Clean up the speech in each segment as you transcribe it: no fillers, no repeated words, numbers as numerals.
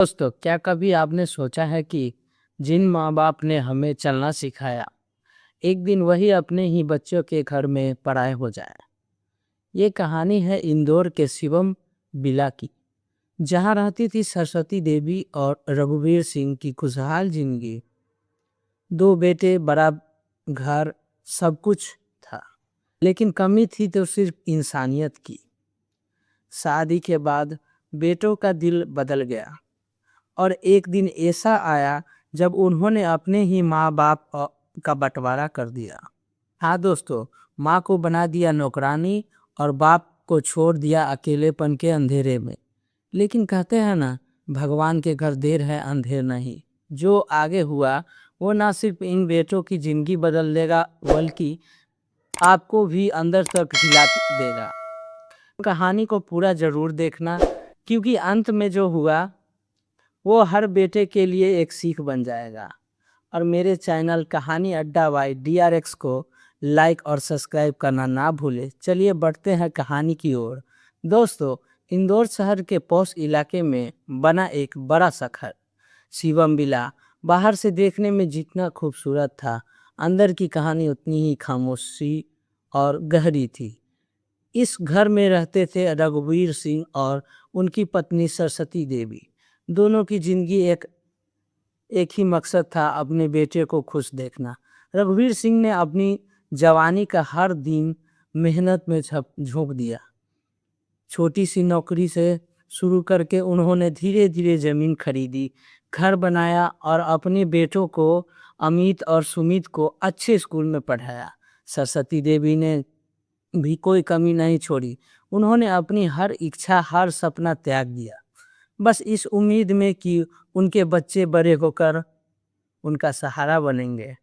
दोस्तों, क्या कभी आपने सोचा है कि जिन माँ बाप ने हमें चलना सिखाया, एक दिन वही अपने ही बच्चों के घर में पराए हो जाए। ये कहानी है इंदौर के शिवम बिला की, जहाँ रहती थी सरस्वती देवी और रघुवीर सिंह की खुशहाल जिंदगी। दो बेटे, बड़ा घर, सब कुछ था, लेकिन कमी थी तो सिर्फ इंसानियत की। शादी के बाद बेटों का दिल बदल गया और एक दिन ऐसा आया जब उन्होंने अपने ही माँ बाप का बंटवारा कर दिया। हाँ दोस्तों, माँ को बना दिया नौकरानी और बाप को छोड़ दिया अकेलेपन के अंधेरे में। लेकिन कहते हैं ना, भगवान के घर देर है अंधेर नहीं। जो आगे हुआ वो ना सिर्फ इन बेटों की जिंदगी बदल देगा, बल्कि आपको भी अंदर तक हिला देगा। कहानी को पूरा जरूर देखना, क्योंकि अंत में जो हुआ वो हर बेटे के लिए एक सीख बन जाएगा। और मेरे चैनल कहानी अड्डा बाय DRX को लाइक और सब्सक्राइब करना ना भूले। चलिए बढ़ते हैं कहानी की ओर। दोस्तों, इंदौर शहर के पॉश इलाके में बना एक बड़ा सा घर शिवम विला बाहर से देखने में जितना खूबसूरत था, अंदर की कहानी उतनी ही खामोशी और गहरी थी। इस घर में रहते थे रघुवीर सिंह और उनकी पत्नी सरस्वती देवी। दोनों की जिंदगी एक ही मकसद था, अपने बेटे को खुश देखना। रघुवीर सिंह ने अपनी जवानी का हर दिन मेहनत में झोंक दिया। छोटी सी नौकरी से शुरू करके उन्होंने धीरे धीरे जमीन खरीदी, घर बनाया और अपने बेटों को, अमित और सुमित को, अच्छे स्कूल में पढ़ाया। सरस्वती देवी ने भी कोई कमी नहीं छोड़ी। उन्होंने अपनी हर इच्छा, हर सपना त्याग दिया, बस इस उम्मीद में कि उनके बच्चे बड़े होकर उनका सहारा बनेंगे।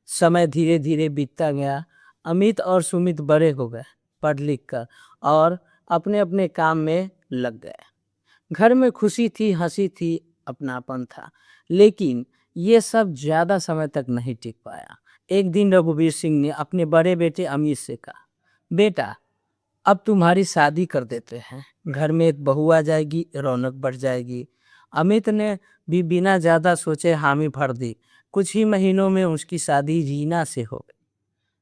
समय धीरे धीरे बीतता गया। अमित और सुमित बड़े हो गए, पढ़ लिख कर, और अपने अपने काम में लग गए। घर में खुशी थी, हंसी थी, अपनापन था। लेकिन ये सब ज्यादा समय तक नहीं टिक पाया। एक दिन रघुवीर सिंह ने अपने बड़े बेटे अमित से कहा, बेटा, अब तुम्हारी शादी कर देते हैं, घर में एक बहू आ जाएगी, रौनक बढ़ जाएगी। अमित ने भी बिना ज्यादा सोचे हामी भर दी। कुछ ही महीनों में उसकी शादी रीना से हो गई।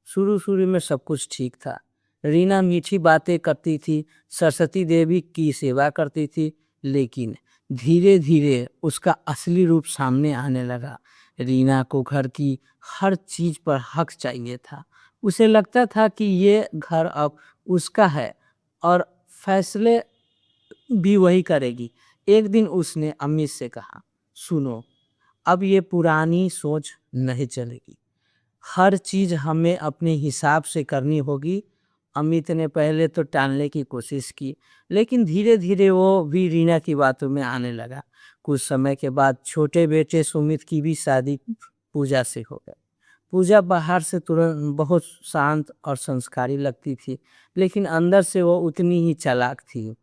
शुरू शुरू में सब कुछ ठीक था। रीना मीठी बातें करती थी, सरस्वती देवी की सेवा करती थी, लेकिन धीरे धीरे उसका असली रूप सामने आने लगा। रीना को घर की हर चीज पर हक चाहिए था। उसे लगता था कि ये घर अब उसका है और फैसले भी वही करेगी। एक दिन उसने अम्मी से कहा, सुनो, अब ये पुरानी सोच नहीं चलेगी, हर चीज हमें अपने हिसाब से करनी होगी। अमित ने पहले तो टालने की कोशिश की, लेकिन धीरे धीरे वो भी रीना की बातों में आने लगा। कुछ समय के बाद छोटे बेटे सुमित की भी शादी पूजा से हो गई। पूजा बाहर से तुरंत बहुत शांत और संस्कारी लगती थी, लेकिन अंदर से वो उतनी ही चालाक थी।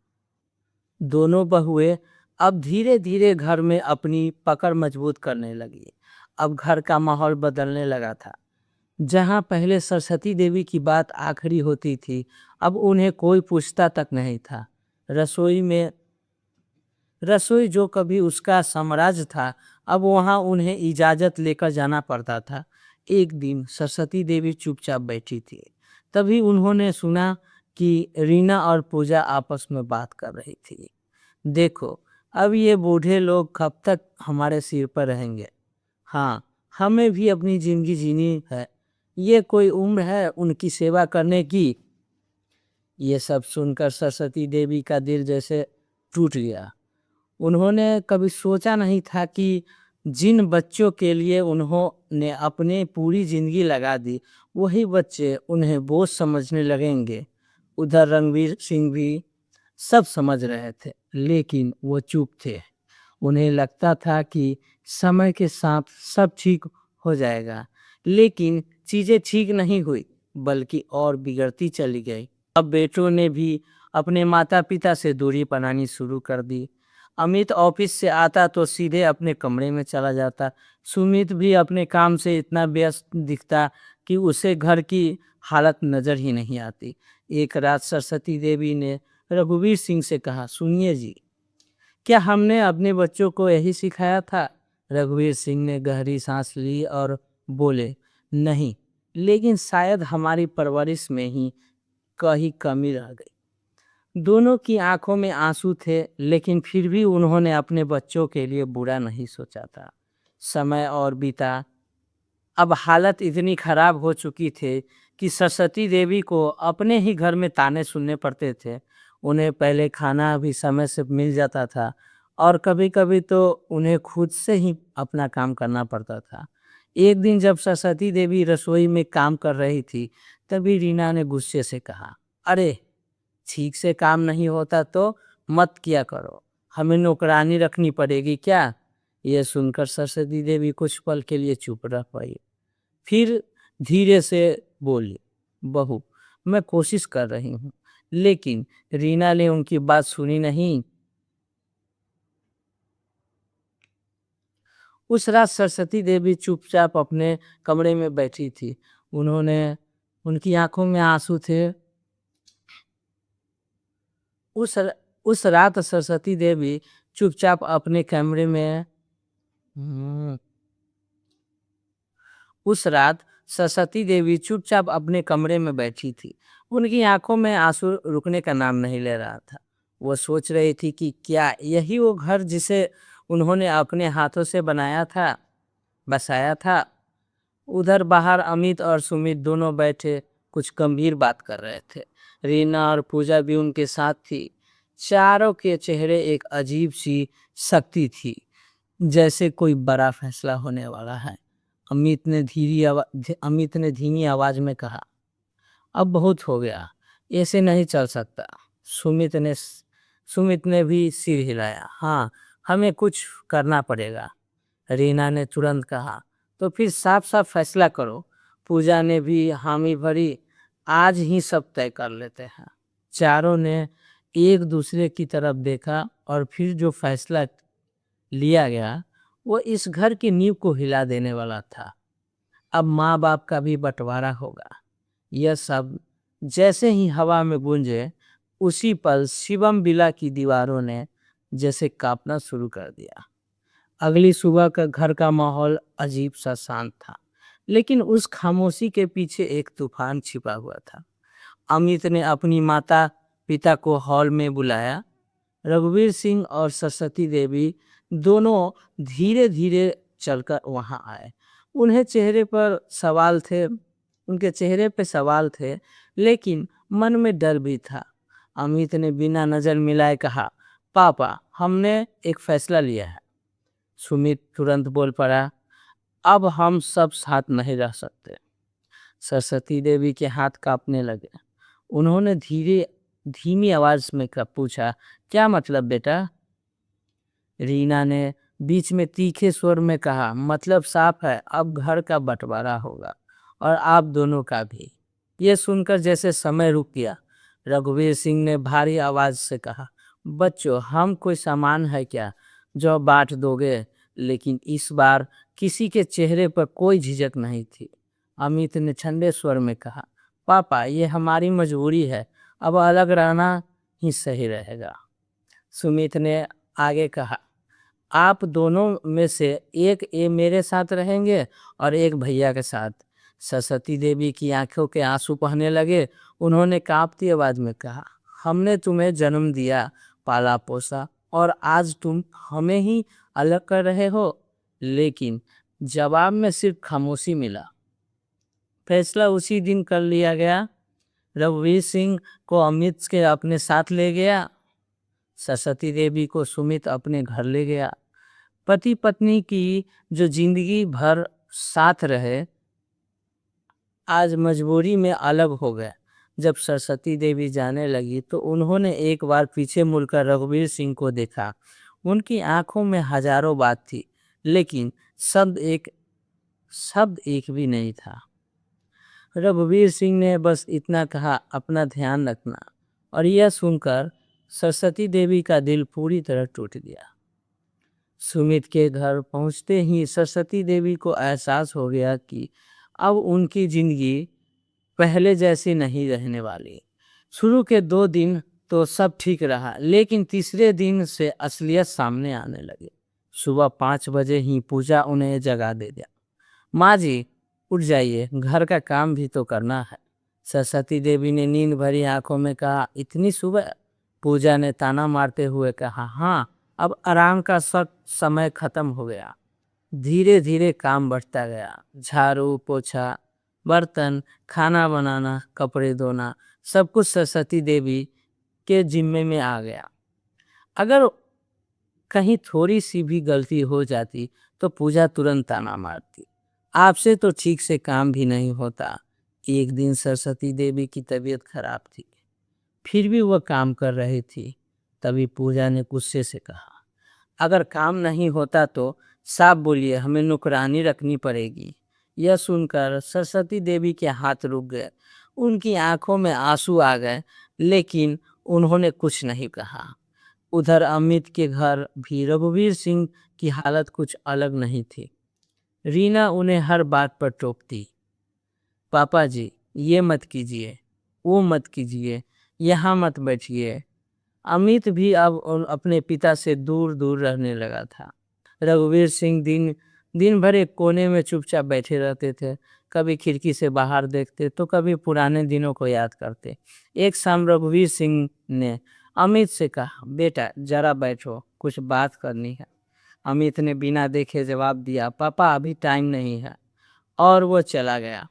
दोनों बहुएं अब धीरे धीरे घर में अपनी पकड़ मजबूत करने लगी। अब घर का माहौल बदलने लगा था। जहाँ पहले सरस्वती देवी की बात आखिरी होती थी, अब उन्हें कोई पूछता तक नहीं था। रसोई जो कभी उसका साम्राज्य था, अब वहाँ उन्हें इजाज़त लेकर जाना पड़ता था। एक दिन सरस्वती देवी चुपचाप बैठी थी। तभी उन्होंने सुना कि रीना और पूजा आपस में बात कर रही थी। देखो, अब ये बूढ़े लोग कब तक हमारे सिर पर रहेंगे? हाँ, हमें भी अपनी जिंदगी जीनी है। ये कोई उम्र है उनकी सेवा करने की? ये सब सुनकर सरस्वती देवी का दिल जैसे टूट गया। उन्होंने कभी सोचा नहीं था कि जिन बच्चों के लिए उन्होंने अपने पूरी जिंदगी लगा दी, वही बच्चे उन्हें बोझ समझने लगेंगे। उधर रणवीर सिंह भी सब समझ रहे थे, लेकिन वो चुप थे। उन्हें लगता था कि समय के साथ सब ठीक हो जाएगा, लेकिन चीजें ठीक नहीं हुई, बल्कि और बिगड़ती चली गई। अब बेटों ने भी अपने माता पिता से दूरी बनानी शुरू कर दी। अमित ऑफिस से आता तो सीधे अपने कमरे में चला जाता। सुमित भी अपने काम से इतना व्यस्त दिखता कि उसे घर की हालत नजर ही नहीं आती। एक रात सरस्वती देवी ने रघुवीर सिंह से कहा, सुनिए जी, क्या हमने अपने बच्चों को यही सिखाया था? रघुवीर सिंह ने गहरी सांस ली और बोले, नहीं, लेकिन शायद हमारी परवरिश में ही कहीं कमी रह गई। दोनों की आंखों में आंसू थे, लेकिन फिर भी उन्होंने अपने बच्चों के लिए बुरा नहीं सोचा था। समय और बीता, अब हालत इतनी खराब हो चुकी थी कि सरस्वती देवी को अपने ही घर में ताने सुनने पड़ते थे। उन्हें पहले खाना भी समय से मिल जाता था और कभी-कभी तो उन्हें खुद से ही अपना काम करना पड़ता था। एक दिन जब सरस्वती देवी रसोई में काम कर रही थी, तभी रीना ने गुस्से से कहा, अरे! ठीक से काम नहीं होता तो मत किया करो। हमें नौकरानी रखनी पड़ेगी क्या? यह सुनकर सरस्वती देवी कुछ पल के लिए चुप रह पाई। फिर धीरे से बोली, बहू, मैं कोशिश कर रही हूँ। लेकिन रीना ने उनकी बात सुनी नहीं। उस रात सरस्वती देवी चुपचाप अपने कमरे में बैठी थी। उन्होंने उनकी आंखों में आंसू थे। उस उस रात सरस्वती देवी चुपचाप अपने कमरे में हम्म, उस रात सरस्वती देवी चुपचाप अपने कमरे में बैठी थी। उनकी आंखों में आंसू रुकने का नाम नहीं ले रहा था। वो सोच रही थी कि क्या यही वो घर जिसे उन्होंने अपने हाथों से बनाया था, बसाया था। उधर बाहर अमित और सुमित दोनों बैठे कुछ गंभीर बात कर रहे थे। रीना और पूजा भी उनके साथ थी। चारों के चेहरे एक अजीब सी शक्ति थी, जैसे कोई बड़ा फैसला होने वाला है। अमित ने धीमी आवाज में कहा, अब बहुत हो गया, ऐसे नहीं चल सकता। सुमित ने भी सिर हिलाया, हाँ, हमें कुछ करना पड़ेगा। रीना ने तुरंत कहा, तो फिर साफ साफ फैसला करो। पूजा ने भी हामी भरी, आज ही सब तय कर लेते हैं। चारों ने एक दूसरे की तरफ देखा और फिर जो फैसला लिया गया वो इस घर की नींव को हिला देने वाला था। अब माँ बाप का भी बंटवारा होगा। यह सब जैसे ही हवा में गूंजे, उसी पल शिवम बिला की दीवारों ने जैसे कांपना शुरू कर दिया। अगली सुबह का घर का माहौल अजीब सा शांत था, लेकिन उस खामोशी के पीछे एक तूफान छिपा हुआ था। अमित ने अपनी माता पिता को हॉल में बुलाया। रघुवीर सिंह और सरस्वती देवी दोनों धीरे धीरे चलकर वहां आए। उन्हें चेहरे पर सवाल थे उनके चेहरे पे सवाल थे, लेकिन मन में डर भी था। अमित ने बिना नजर मिलाए कहा, पापा, हमने एक फैसला लिया है। सुमित तुरंत बोल पड़ा, अब हम सब साथ नहीं रह सकते। सरस्वती देवी के हाथ कांपने लगे। उन्होंने धीमी आवाज में पूछा, क्या मतलब बेटा? रीना ने बीच में तीखे स्वर में कहा, मतलब साफ है, अब घर का बंटवारा होगा और आप दोनों का भी। ये सुनकर जैसे समय रुक गया। रघुवीर सिंह ने भारी आवाज से कहा, बच्चों, हम कोई सामान है क्या जो बांट दोगे? लेकिन इस बार किसी के चेहरे पर कोई झिझक नहीं थी। अमित ने ठंडे स्वर में कहा, पापा, ये हमारी मजबूरी है, अब अलग रहना ही सही रहेगा। सुमित ने आगे कहा, आप दोनों में से एक मेरे साथ रहेंगे और एक भैया के साथ। सरस्वती देवी की आंखों के आंसू बहने लगे। उन्होंने कांपती आवाज में कहा, हमने तुम्हें जन्म दिया, पाला पोसा, और आज तुम हमें ही अलग कर रहे हो। लेकिन जवाब में सिर्फ खामोशी मिला। फैसला उसी दिन कर लिया गया। रघुवीर सिंह को अमित के अपने साथ ले गया। सरस्वती देवी को सुमित अपने घर ले गया। पति पत्नी की जो जिंदगी भर साथ रहे, आज मजबूरी में अलग हो गए। जब सरस्वती देवी जाने लगी तो उन्होंने एक बार पीछे मुड़कर रघुवीर सिंह को देखा। उनकी आंखों में हजारों बात थी, लेकिन शब्द एक भी नहीं था। रघुवीर सिंह ने बस इतना कहा, अपना ध्यान रखना। और यह सुनकर सरस्वती देवी का दिल पूरी तरह टूट गया। सुमित के घर पहुंचते ही सरस्वती देवी को एहसास हो गया कि अब उनकी जिंदगी पहले जैसी नहीं रहने वाली। शुरू के 2 दिन तो सब ठीक रहा, लेकिन तीसरे दिन से असलियत सामने आने लगी। सुबह 5 बजे ही पूजा उन्हें जगा दे दिया। माँ जी, उठ जाइए, घर का काम भी तो करना है। सरस्वती देवी ने नींद भरी आंखों में कहा, इतनी सुबह? पूजा ने ताना मारते हुए कहा, हाँ, अब आराम का सब समय खत्म हो गया। धीरे धीरे काम बढ़ता गया। झाड़ू पोछा, बर्तन, खाना बनाना, कपड़े धोना, सब कुछ सरस्वती देवी के जिम्मे में आ गया। अगर कहीं थोड़ी सी भी गलती हो जाती तो पूजा तुरंत ताना मारती, आपसे तो ठीक से काम भी नहीं होता। एक दिन सरस्वती देवी की तबीयत खराब थी, फिर भी वह काम कर रही थी। तभी पूजा ने गुस्से से कहा, अगर काम नहीं होता तो साफ बोलिए, हमें नौकरानी रखनी पड़ेगी। यह सुनकर सरस्वती देवी के हाथ रुक गए, उनकी आंखों में आंसू आ गए, लेकिन उन्होंने कुछ नहीं कहा। उधर अमित के घर भी रघुवीर सिंह की हालत कुछ अलग नहीं थी। रीना उन्हें हर बात पर टोकती, पापा जी, ये मत कीजिए, वो मत कीजिए, यहाँ मत बैठिए। अमित भी अब अपने पिता से दूर दूर रहने लगा था। रघुवीर सिंह दिन दिन भर एक कोने में चुपचाप बैठे रहते थे। कभी खिड़की से बाहर देखते तो कभी पुराने दिनों को याद करते। एक शाम रघुवीर सिंह ने अमित से कहा, बेटा जरा बैठो, कुछ बात करनी है। अमित ने बिना देखे जवाब दिया, पापा अभी टाइम नहीं है, और वो चला गया।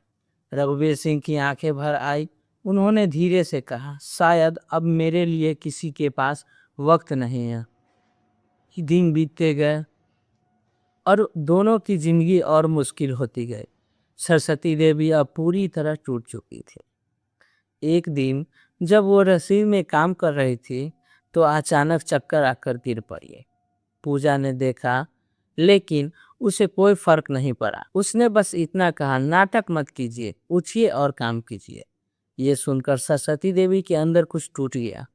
रघुवीर सिंह की आंखें भर आई। उन्होंने धीरे से कहा, शायद अब मेरे लिए किसी के पास वक्त नहीं है। दिन बीतते गए और दोनों की जिंदगी और मुश्किल होती गई। सरस्वती देवी अब पूरी तरह टूट चुकी थी। एक दिन जब वो रसोई में काम कर रही थी तो अचानक चक्कर आकर गिर पड़ी। पूजा ने देखा, लेकिन उसे कोई फर्क नहीं पड़ा। उसने बस इतना कहा, नाटक मत कीजिए, उठिए और काम कीजिए। ये सुनकर सरस्वती देवी के अंदर कुछ टूट गया।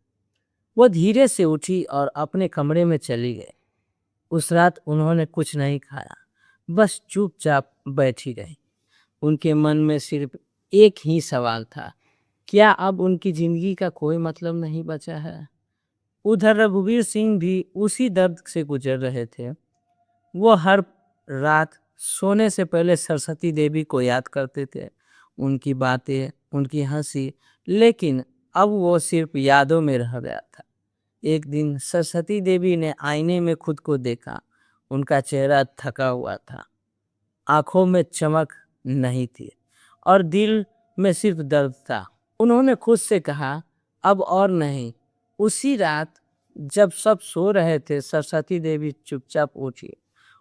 वो धीरे से उठी और अपने कमरे में चली गई। उस रात उन्होंने कुछ नहीं खाया, बस चुपचाप बैठी रही। उनके मन में सिर्फ एक ही सवाल था, क्या अब उनकी जिंदगी का कोई मतलब नहीं बचा है? उधर रघुवीर सिंह भी उसी दर्द से गुजर रहे थे। वो हर रात सोने से पहले सरस्वती देवी को याद करते थे, उनकी बातें, उनकी हंसी, लेकिन अब वो सिर्फ यादों में रह गया था। एक दिन सरस्वती देवी ने आईने में खुद को देखा। उनका चेहरा थका हुआ था, आंखों में चमक नहीं थी और दिल में सिर्फ दर्द था। उन्होंने खुद से कहा, अब और नहीं। उसी रात जब सब सो रहे थे, सरस्वती देवी चुपचाप उठी।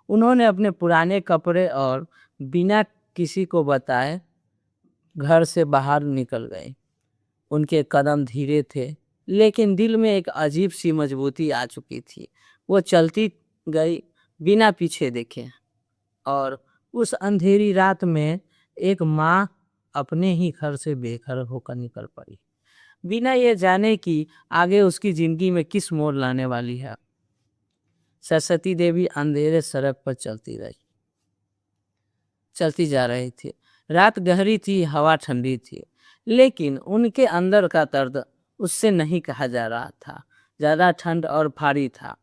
उन्होंने अपने पुराने कपड़े और बिना किसी को बताए घर से बाहर निकल गए। उनके कदम धीरे थे, लेकिन दिल में एक अजीब सी मजबूती आ चुकी थी। वो चलती गई बिना पीछे देखे, और उस अंधेरी रात में एक माँ अपने ही घर से बेघर होकर निकल पड़ी, बिना ये जाने कि आगे उसकी जिंदगी में किस मोड़ लाने वाली है। सरस्वती देवी अंधेरे सड़क पर चलती जा रही थी। रात गहरी थी, हवा ठंडी थी, लेकिन उनके अंदर का दर्द उससे नहीं कहा जा रहा था। ज़्यादा ठंड और भारी था।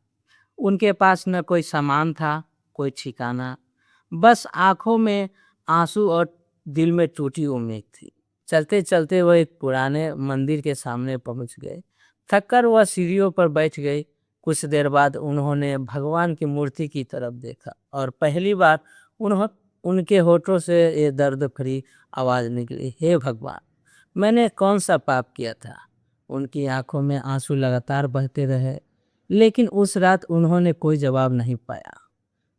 उनके पास न कोई सामान था, कोई ठिकाना, बस आंखों में आंसू और दिल में टूटी उम्मीद थी। चलते चलते वह एक पुराने मंदिर के सामने पहुंच गए। थककर वह सीढ़ियों पर बैठ गई। कुछ देर बाद उन्होंने भगवान की मूर्ति की तरफ देखा और पहली बार उनके होठों से ये दर्द भरी आवाज़ निकली, हे भगवान, मैंने कौन सा पाप किया था? उनकी आंखों में आंसू लगातार बहते रहे, लेकिन उस रात उन्होंने कोई जवाब नहीं पाया।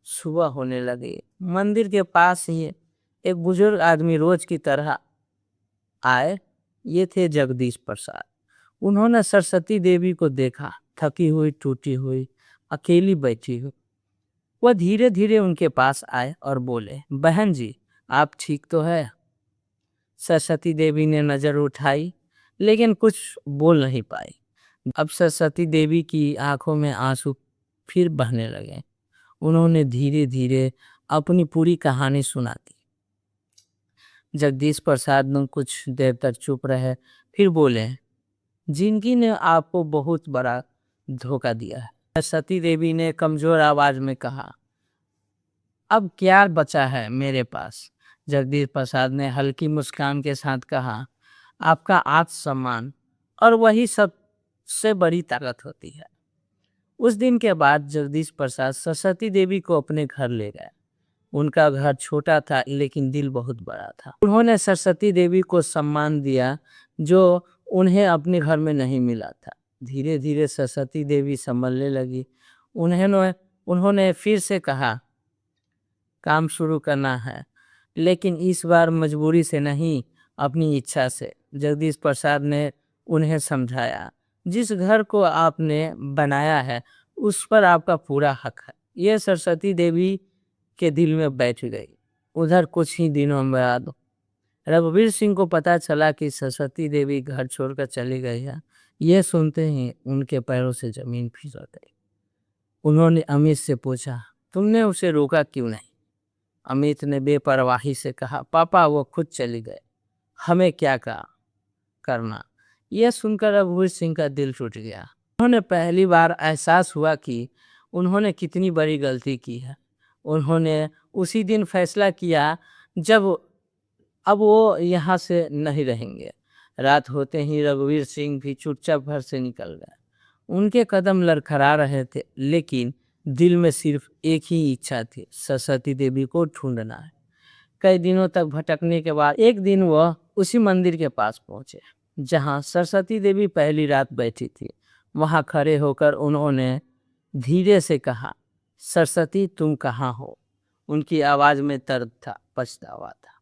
सुबह होने लगी। मंदिर के पास ही एक बुजुर्ग आदमी रोज की तरह आए। ये थे जगदीश प्रसाद। उन्होंने सरस्वती देवी को देखा, थकी हुई, टूटी हुई, अकेली बैठी हुई। वह धीरे धीरे उनके पास आए और बोले, बहन जी, आप ठीक तो है? सरस्वती देवी ने नजर उठाई, लेकिन कुछ बोल नहीं पाई। अब सरस्वती देवी की आंखों में आंसू फिर बहने लगे। उन्होंने धीरे धीरे अपनी पूरी कहानी सुना दी। जगदीश प्रसाद ने कुछ देर तक चुप रहे, फिर बोले, जिंदगी ने आपको बहुत बड़ा धोखा दिया है। सती देवी ने कमजोर आवाज में कहा, अब क्या बचा है मेरे पास। जगदीश प्रसाद ने हल्की मुस्कान के साथ कहा, आपका आत्मसम्मान, और वही सबसे बड़ी ताकत होती है। उस दिन के बाद जगदीश प्रसाद सरस्वती देवी को अपने घर ले गए। उनका घर छोटा था लेकिन दिल बहुत बड़ा था। उन्होंने सरस्वती देवी को सम्मान दिया जो उन्हें अपने घर में नहीं मिला था। धीरे धीरे सरस्वती देवी संभलने लगी। उन्होंने उन्होंने फिर से कहा, काम शुरू करना है, लेकिन इस बार मजबूरी से नहीं, अपनी इच्छा से। जगदीश प्रसाद ने उन्हें समझाया, जिस घर को आपने बनाया है उस पर आपका पूरा हक है। यह सरस्वती देवी के दिल में बैठ गई। उधर कुछ ही दिनों बाद रघुवीर सिंह को पता चला कि सरस्वती देवी घर छोड़कर चली गई है। यह सुनते ही उनके पैरों से जमीन फिसल गई। उन्होंने अमित से पूछा, तुमने उसे रोका क्यों नहीं। अमित ने बेपरवाही से कहा, पापा वो खुद चली गए, हमें क्या करना। यह सुनकर रघुवीर सिंह का दिल टूट गया। उन्होंने पहली बार एहसास हुआ कि उन्होंने कितनी बड़ी गलती की है। उन्होंने उसी दिन फैसला किया जब अब वो यहाँ से नहीं रहेंगे। रात होते ही रघुवीर सिंह भी चुपचाप घर से निकल गए। उनके कदम लड़खड़ा रहे थे, लेकिन दिल में सिर्फ एक ही इच्छा थी, सरस्वती देवी को ढूंढना है। कई दिनों तक भटकने के बाद एक दिन वह उसी मंदिर के पास पहुंचे जहां सरस्वती देवी पहली रात बैठी थी। वहां खड़े होकर उन्होंने धीरे से कहा, सरस्वती तुम कहाँ हो। उनकी आवाज में दर्द था, पछतावा था।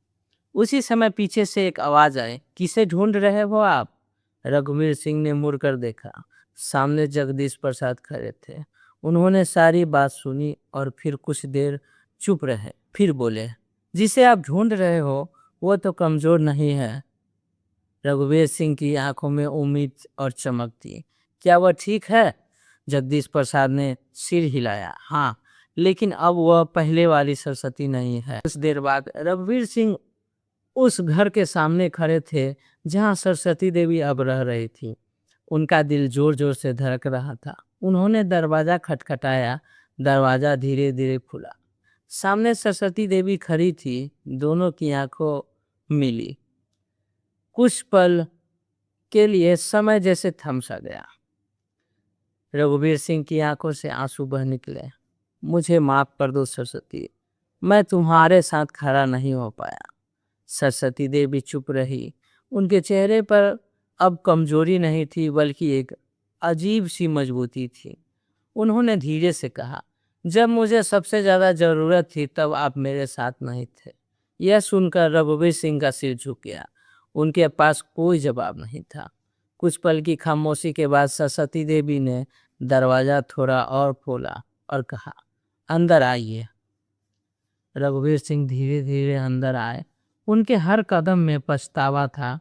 उसी समय पीछे से एक आवाज आई, किसे ढूंढ रहे हो आप। रघुवीर सिंह ने मुड़कर देखा। सामने जगदीश प्रसाद खड़े थे। उन्होंने सारी बात सुनी और फिर कुछ देर चुप रहे। फिर बोले, जिसे आप ढूंढ रहे हो वो तो कमजोर नहीं है। रघुवीर सिंह की आंखों में उम्मीद और चमक थी। क्या वह ठीक है। जगदीश प्रसाद ने सिर हिलाया, हाँ, लेकिन अब वह पहले वाली सरस्वती नहीं है। कुछ देर बाद रघुवीर सिंह उस घर के सामने खड़े थे जहां सरस्वती देवी अब रह रही थी। उनका दिल जोर जोर से धड़क रहा था। उन्होंने दरवाजा खटखटाया। दरवाजा धीरे धीरे खुला। सामने सरस्वती देवी खड़ी थी। दोनों की आंखों मिली। कुछ पल के लिए समय जैसे थम सा गया। रघुवीर सिंह की आंखों से आंसू बह निकले। मुझे माफ कर दो सरस्वती, मैं तुम्हारे साथ खड़ा नहीं हो पाया। सरस्वती देवी चुप रही। उनके चेहरे पर अब कमजोरी नहीं थी, बल्कि एक अजीब सी मजबूती थी। उन्होंने धीरे से कहा, जब मुझे सबसे ज्यादा जरूरत थी तब आप मेरे साथ नहीं थे। यह सुनकर रघुवीर सिंह का सिर झुक गया। उनके पास कोई जवाब नहीं था। कुछ पल की खामोशी के बाद सरस्वती देवी ने दरवाजा थोड़ा और खोला और कहा, अंदर आइए। रघुवीर सिंह धीरे धीरे अंदर आए। उनके हर कदम में पछतावा था।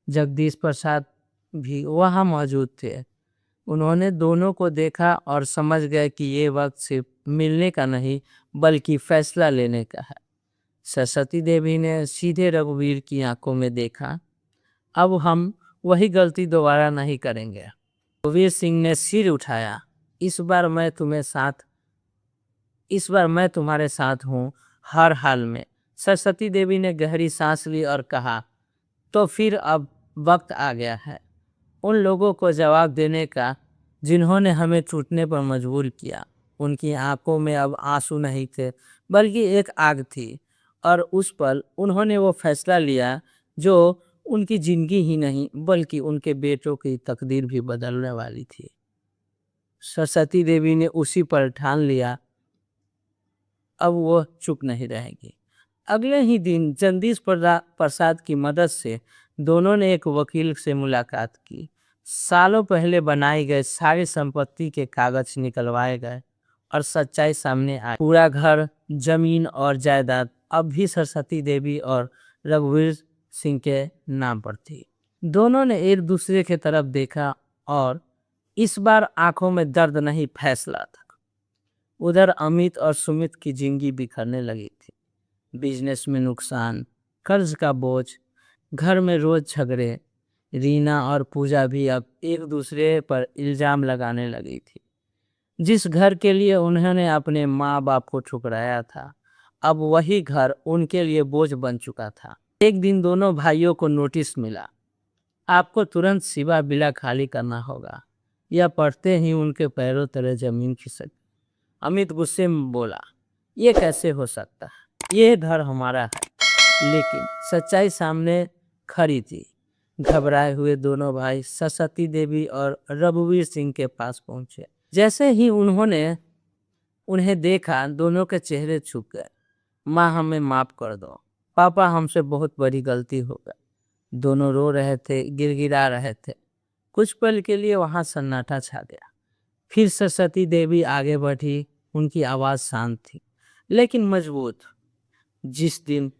जगदीश प्रसाद भी वहाँ मौजूद थे। उन्होंने दोनों को देखा और समझ गए कि ये वक्त सिर्फ मिलने का नहीं, बल्कि फैसला लेने का है। सरस्वती देवी ने सीधे रघुवीर की आंखों में देखा, अब हम वही गलती दोबारा नहीं करेंगे। रघुवीर सिंह ने सिर उठाया, इस बार मैं तुम्हारे साथ हूँ, हर हाल में। सरस्वती देवी ने गहरी सांस ली और कहा, तो फिर अब वक्त आ गया है उन लोगों को जवाब देने का जिन्होंने हमें टूटने पर मजबूर किया। उनकी आंखों में अब आंसू नहीं थे, बल्कि एक आग थी, और उस पल उन्होंने वो फैसला लिया जो उनकी जिंदगी ही नहीं, बल्कि उनके बेटों की तकदीर भी बदलने वाली थी। सरस्वती देवी ने उसी पर ठान लिया, अब वो चुप नहीं रहेगी। अगले ही दिन जगदीश प्रसाद की मदद से दोनों ने एक वकील से मुलाकात की। सालों पहले बनाई गए सारी संपत्ति के कागज निकलवाए गए और सच्चाई सामने आई। पूरा घर, जमीन और जायदाद अब भी सरस्वती देवी और रघुवीर सिंह के नाम पर थी। दोनों ने एक दूसरे की तरफ देखा और इस बार आंखों में दर्द नहीं, फैसला था। उधर अमित और सुमित की जिंदगी बिखरने लगी थी। बिजनेस में नुकसान, कर्ज का बोझ, घर में रोज झगड़े। रीना और पूजा भी अब एक दूसरे पर इल्जाम लगाने लगी थी। जिस घर के लिए उन्होंने अपने माँ बाप को ठुकराया था, अब वही घर उनके लिए बोझ बन चुका था। एक दिन दोनों भाइयों को नोटिस मिला, आपको तुरंत शिवा विला खाली करना होगा। यह पढ़ते ही उनके पैरों तले जमीन खिसक। अमित गुस्से में बोला, ये कैसे हो सकता है, ये घर हमारा है। लेकिन सच्चाई सामने खड़ी थी। घबराए हुए दोनों भाई सरस्वती देवी और रघुवीर सिंह के पास पहुंचे। जैसे ही उन्होंने उन्हें देखा, दोनों के चेहरे छुप गए। माँ, हमें माफ कर दो, पापा हमसे बहुत बड़ी गलती हो गई। दोनों रो रहे थे, गिड़गिड़ा रहे थे। कुछ पल के लिए वहां सन्नाटा छा गया। फिर सरस्वती देवी आगे बढ़ी। उनकी आवाज शांत थी लेकिन मजबूत। जिस दिन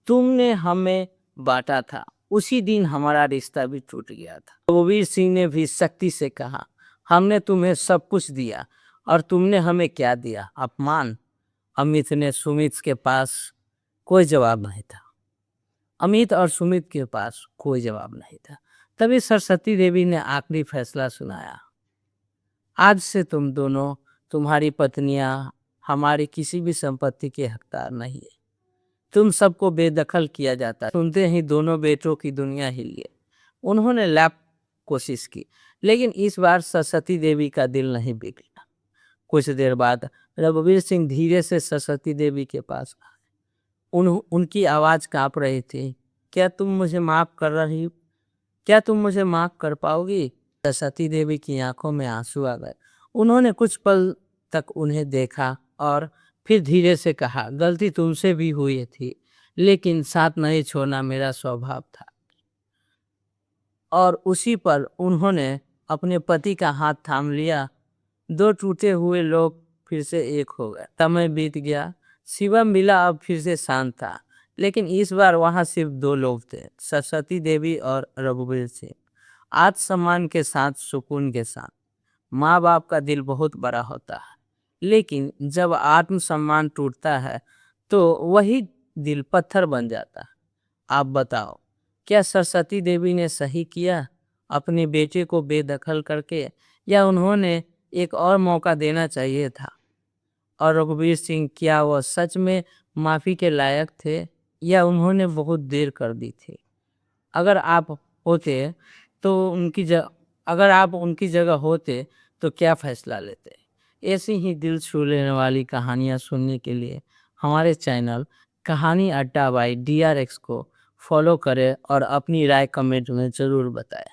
तुमने हमें बांटा था, उसी दिन हमारा रिश्ता भी टूट गया था। रघुवीर सिंह ने भी सख्ती से कहा, हमने तुम्हें सब कुछ दिया और तुमने हमें क्या दिया, अपमान। अमित ने सुमित के पास कोई जवाब नहीं था। अमित और सुमित के पास कोई जवाब नहीं था। तभी सरस्वती देवी ने आखिरी फैसला सुनाया, आज से तुम दोनों, तुम्हारी पत्नियां, हमारी किसी भी संपत्ति के हकदार नहीं है। तुम सबको बेदखल किया जाता। सुनते ही दोनों बेटों की दुनिया हिली। उन्होंने लाख कोशिश की, लेकिन इस बार सरस्वती देवी का दिल नहीं बिगड़ा। कुछ देर बाद रघुवीर सिंह धीरे से सरस्वती देवी के पास आए। उनकी आवाज कांप रही थी, क्या तुम मुझे माफ कर रही, क्या तुम मुझे माफ कर पाओगी? सरस्वती देवी की आंखों में आंसू आ गए। उन्होंने कुछ पल तक उन्हें देखा और फिर धीरे से कहा, गलती तुमसे भी हुई थी, लेकिन साथ नहीं छोड़ना मेरा स्वभाव था। और उसी पर उन्होंने अपने पति का हाथ थाम लिया। दो टूटे हुए लोग फिर से एक हो गए। समय बीत गया। शिवम मिला अब फिर से शांत था, लेकिन इस बार वहां सिर्फ दो लोग थे, सरस्वती देवी और रघुवीर सिंह। आज सम्मान के साथ, सुकून के साथ। माँ बाप का दिल बहुत बड़ा होता है, लेकिन जब आत्मसम्मान टूटता है तो वही दिल पत्थर बन जाता है। आप बताओ, क्या सरस्वती देवी ने सही किया अपने बेटे को बेदखल करके, या उन्होंने एक और मौका देना चाहिए था? और रघुवीर सिंह, क्या वह सच में माफ़ी के लायक थे, या उन्होंने बहुत देर कर दी थी? अगर आप होते तो उनकी जगह अगर आप उनकी जगह होते तो क्या फैसला लेते? ऐसी ही दिल छू लेने वाली कहानियाँ सुनने के लिए हमारे चैनल कहानी अड्डा बाई DRX को फॉलो करें और अपनी राय कमेंट में ज़रूर बताएं।